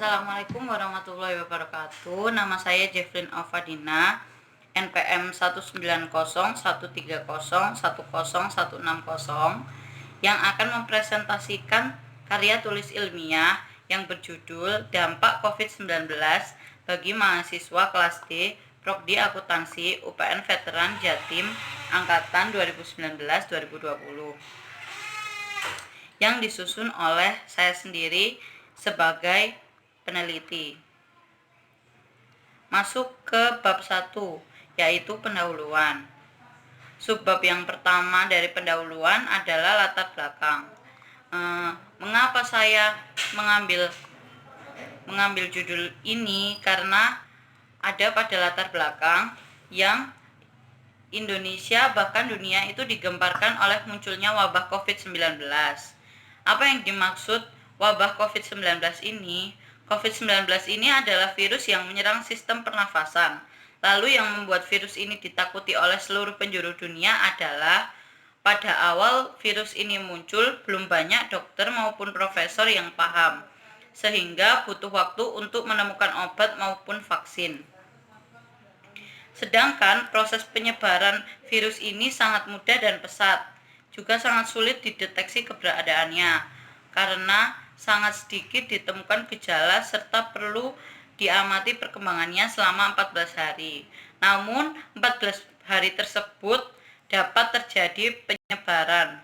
Assalamualaikum warahmatullahi wabarakatuh. Nama saya Jeffryn Alfadina, NPM 19013010160 yang akan mempresentasikan karya tulis ilmiah yang berjudul Dampak COVID-19 bagi mahasiswa kelas D Prodi Akuntansi UPN Veteran Jatim Angkatan 2019-2020 yang disusun oleh saya sendiri sebagai peneliti. Masuk ke bab 1, yaitu pendahuluan. Subbab yang pertama dari pendahuluan adalah latar belakang. Mengapa saya mengambil judul ini? Karena ada pada latar belakang yang Indonesia bahkan dunia itu digemparkan oleh munculnya wabah COVID-19. Apa yang dimaksud wabah COVID-19 ini? COVID-19 ini adalah virus yang menyerang sistem pernafasan. Lalu yang membuat virus ini ditakuti oleh seluruh penjuru dunia adalah pada awal virus ini muncul belum banyak dokter maupun profesor yang paham, sehingga butuh waktu untuk menemukan obat maupun vaksin. Sedangkan proses penyebaran virus ini sangat mudah dan pesat, juga sangat sulit dideteksi keberadaannya, karena sangat sedikit ditemukan gejala serta perlu diamati perkembangannya selama 14 hari. Namun 14 hari tersebut dapat terjadi penyebaran.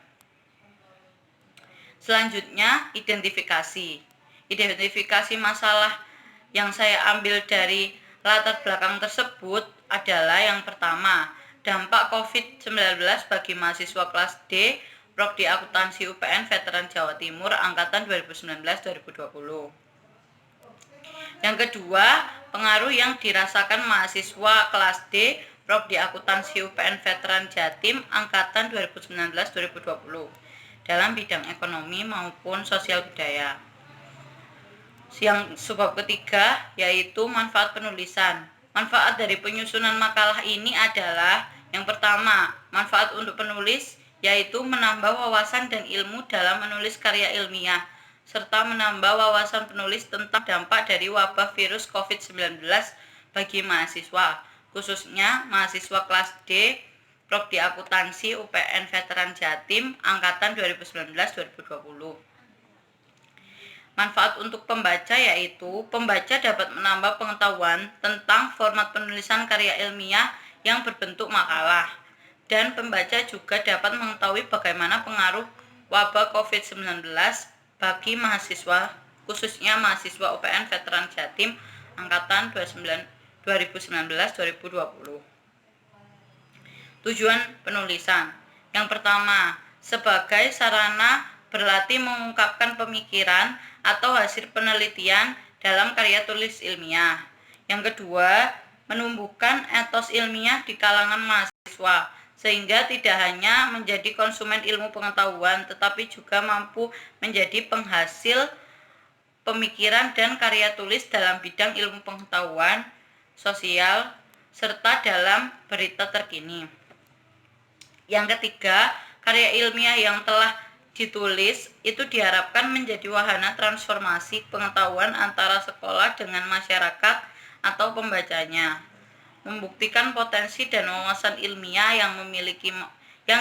Selanjutnya, identifikasi. Identifikasi masalah yang saya ambil dari latar belakang tersebut adalah yang pertama, dampak COVID-19 bagi mahasiswa kelas D Prodi Akuntansi UPN Veteran Jawa Timur Angkatan 2019-2020. Yang kedua, pengaruh yang dirasakan mahasiswa kelas D Prodi Akuntansi UPN Veteran Jatim Angkatan 2019-2020 dalam bidang ekonomi maupun sosial budaya. Yang subbab ketiga yaitu manfaat penulisan. Manfaat dari penyusunan makalah ini adalah yang pertama, manfaat untuk penulis yaitu menambah wawasan dan ilmu dalam menulis karya ilmiah, serta menambah wawasan penulis tentang dampak dari wabah virus COVID-19 bagi mahasiswa, khususnya mahasiswa kelas D Prodi Akuntansi UPN Veteran Jatim Angkatan 2019-2020. Manfaat untuk pembaca yaitu pembaca dapat menambah pengetahuan tentang format penulisan karya ilmiah yang berbentuk makalah, dan pembaca juga dapat mengetahui bagaimana pengaruh wabah COVID-19 bagi mahasiswa, khususnya mahasiswa UPN Veteran Jatim Angkatan 2019-2020. Tujuan penulisan. Yang pertama, sebagai sarana berlatih mengungkapkan pemikiran atau hasil penelitian dalam karya tulis ilmiah. Yang kedua, menumbuhkan etos ilmiah di kalangan mahasiswa, sehingga tidak hanya menjadi konsumen ilmu pengetahuan, tetapi juga mampu menjadi penghasil pemikiran dan karya tulis dalam bidang ilmu pengetahuan, sosial, serta dalam berita terkini. Yang ketiga, karya ilmiah yang telah ditulis itu diharapkan menjadi wahana transformasi pengetahuan antara sekolah dengan masyarakat atau pembacanya, membuktikan potensi dan wawasan ilmiah yang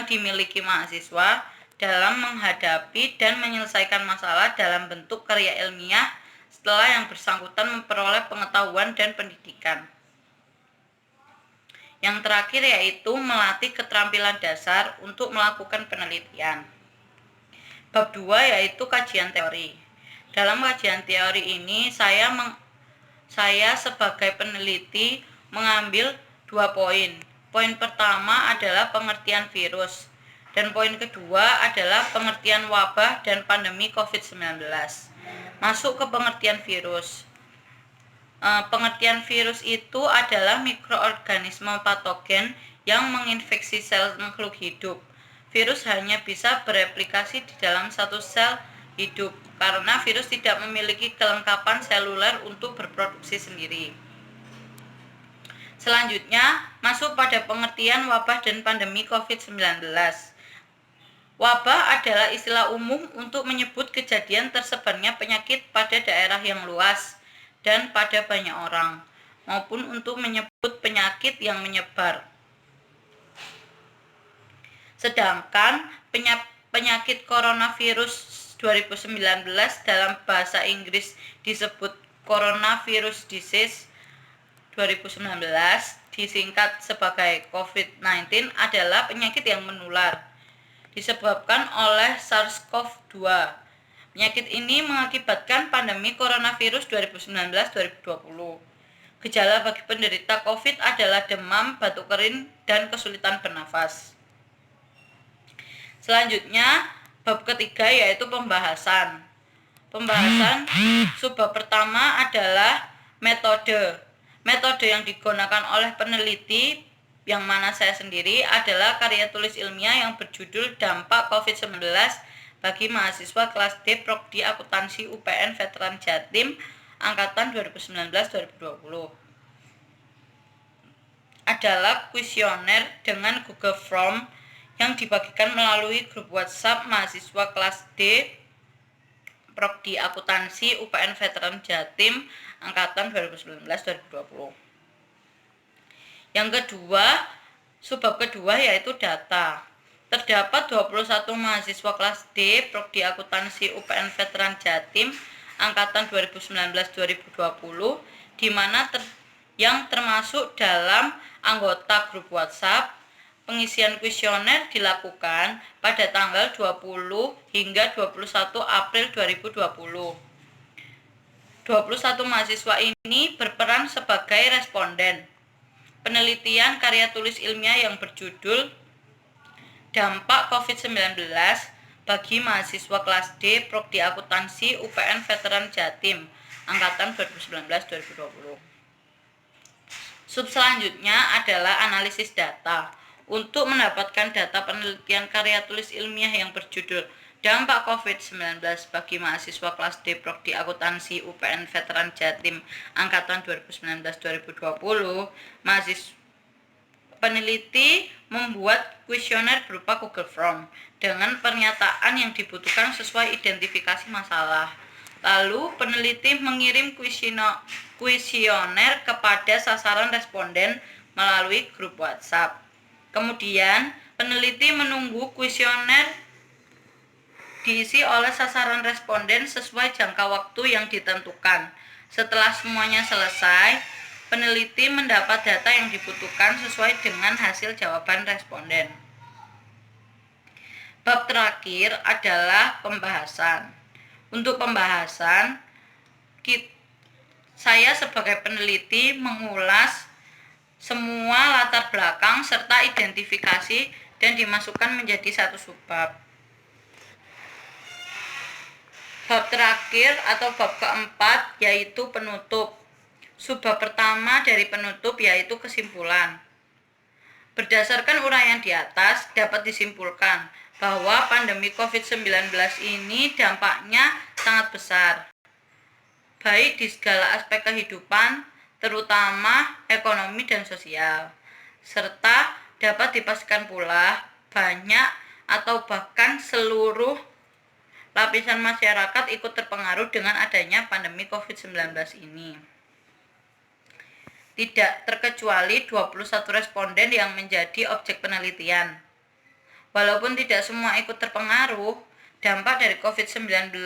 dimiliki mahasiswa dalam menghadapi dan menyelesaikan masalah dalam bentuk karya ilmiah setelah yang bersangkutan memperoleh pengetahuan dan pendidikan. Yang terakhir yaitu melatih keterampilan dasar untuk melakukan penelitian. Bab 2 yaitu kajian teori. Dalam kajian teori ini saya sebagai peneliti mengambil 2 poin. Poin pertama adalah pengertian virus, dan poin kedua adalah pengertian wabah dan pandemi COVID-19. Masuk ke pengertian virus. Pengertian virus itu adalah mikroorganisme patogen yang menginfeksi sel makhluk hidup. Virus hanya bisa bereplikasi di dalam satu sel hidup karena virus tidak memiliki kelengkapan seluler untuk berproduksi sendiri. Selanjutnya, masuk pada pengertian wabah dan pandemi COVID-19. Wabah adalah istilah umum untuk menyebut kejadian tersebarnya penyakit pada daerah yang luas dan pada banyak orang, maupun untuk menyebut penyakit yang menyebar. Sedangkan penyakit coronavirus 2019 dalam bahasa Inggris disebut coronavirus disease 2019, disingkat sebagai COVID-19, adalah penyakit yang menular disebabkan oleh SARS-CoV-2. Penyakit ini mengakibatkan pandemi coronavirus 2019-2020. Gejala bagi penderita COVID adalah demam, batuk kering, dan kesulitan bernafas. Selanjutnya, bab ketiga yaitu pembahasan. Subbab pertama adalah metode. Metode yang digunakan oleh peneliti, yang mana saya sendiri, adalah karya tulis ilmiah yang berjudul Dampak COVID-19 bagi mahasiswa kelas D Prodi Akuntansi UPN Veteran Jatim angkatan 2019-2020. Adalah kuesioner dengan Google Form yang dibagikan melalui grup WhatsApp mahasiswa kelas D Prodi Akuntansi UPN Veteran Jatim angkatan 2019-2020. Yang kedua, subbab kedua yaitu data. Terdapat 21 mahasiswa kelas D Prodi Akuntansi UPN Veteran Jatim angkatan 2019-2020 di mana yang termasuk dalam anggota grup WhatsApp. Pengisian kuesioner dilakukan pada tanggal 20 hingga 21 April 2020. 21 mahasiswa ini berperan sebagai responden penelitian karya tulis ilmiah yang berjudul Dampak COVID-19 bagi mahasiswa kelas D Prodi Akuntansi UPN Veteran Jatim angkatan 2019-2020. Sub selanjutnya adalah analisis data. Untuk mendapatkan data penelitian karya tulis ilmiah yang berjudul Dampak COVID-19 bagi mahasiswa kelas D Prodi Akuntansi UPN Veteran Jatim angkatan 2019-2020, peneliti membuat kuesioner berupa Google Form dengan pernyataan yang dibutuhkan sesuai identifikasi masalah. Lalu peneliti mengirim kuesioner kepada sasaran responden melalui grup WhatsApp. Kemudian, peneliti menunggu kuesioner diisi oleh sasaran responden sesuai jangka waktu yang ditentukan. Setelah semuanya selesai, peneliti mendapat data yang dibutuhkan sesuai dengan hasil jawaban responden. Bab terakhir adalah pembahasan. Untuk pembahasan, saya sebagai peneliti mengulas semua latar belakang serta identifikasi dan dimasukkan menjadi satu subbab. Bab terakhir atau bab keempat yaitu penutup. Subbab pertama dari penutup yaitu kesimpulan. Berdasarkan uraian di atas dapat disimpulkan bahwa pandemi COVID-19 ini dampaknya sangat besar, baik di segala aspek kehidupan, terutama ekonomi dan sosial, serta dapat dipastikan pula banyak atau bahkan seluruh lapisan masyarakat ikut terpengaruh dengan adanya pandemi COVID-19 ini. Tidak terkecuali 21 responden yang menjadi objek penelitian. Walaupun tidak semua ikut terpengaruh, dampak dari COVID-19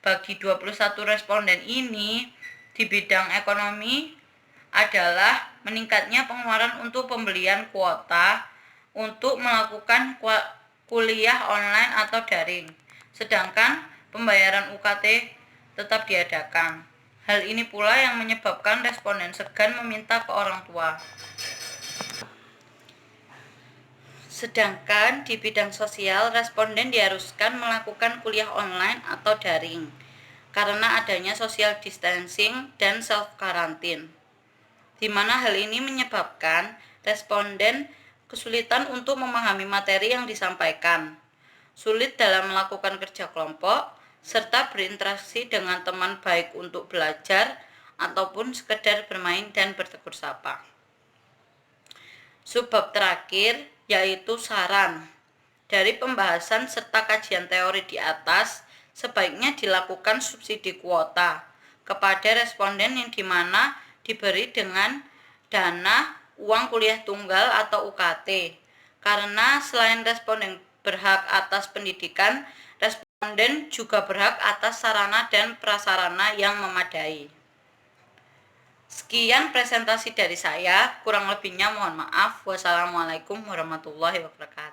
bagi 21 responden ini di bidang ekonomi adalah meningkatnya pengeluaran untuk pembelian kuota untuk melakukan kuliah online atau daring, sedangkan pembayaran UKT tetap diadakan. Hal ini pula yang menyebabkan responden segan meminta ke orang tua. Sedangkan di bidang sosial, responden diharuskan melakukan kuliah online atau daring karena adanya social distancing dan self-quarantine, di mana hal ini menyebabkan responden kesulitan untuk memahami materi yang disampaikan, sulit dalam melakukan kerja kelompok, serta berinteraksi dengan teman baik untuk belajar ataupun sekedar bermain dan bertegur sapa. Subbab terakhir yaitu saran. Dari pembahasan serta kajian teori di atas, sebaiknya dilakukan subsidi kuota kepada responden yang dimana diberi dengan dana uang kuliah tunggal atau UKT. Karena selain responden berhak atas pendidikan, responden juga berhak atas sarana dan prasarana yang memadai. Sekian presentasi dari saya, kurang lebihnya mohon maaf. Wassalamualaikum warahmatullahi wabarakatuh.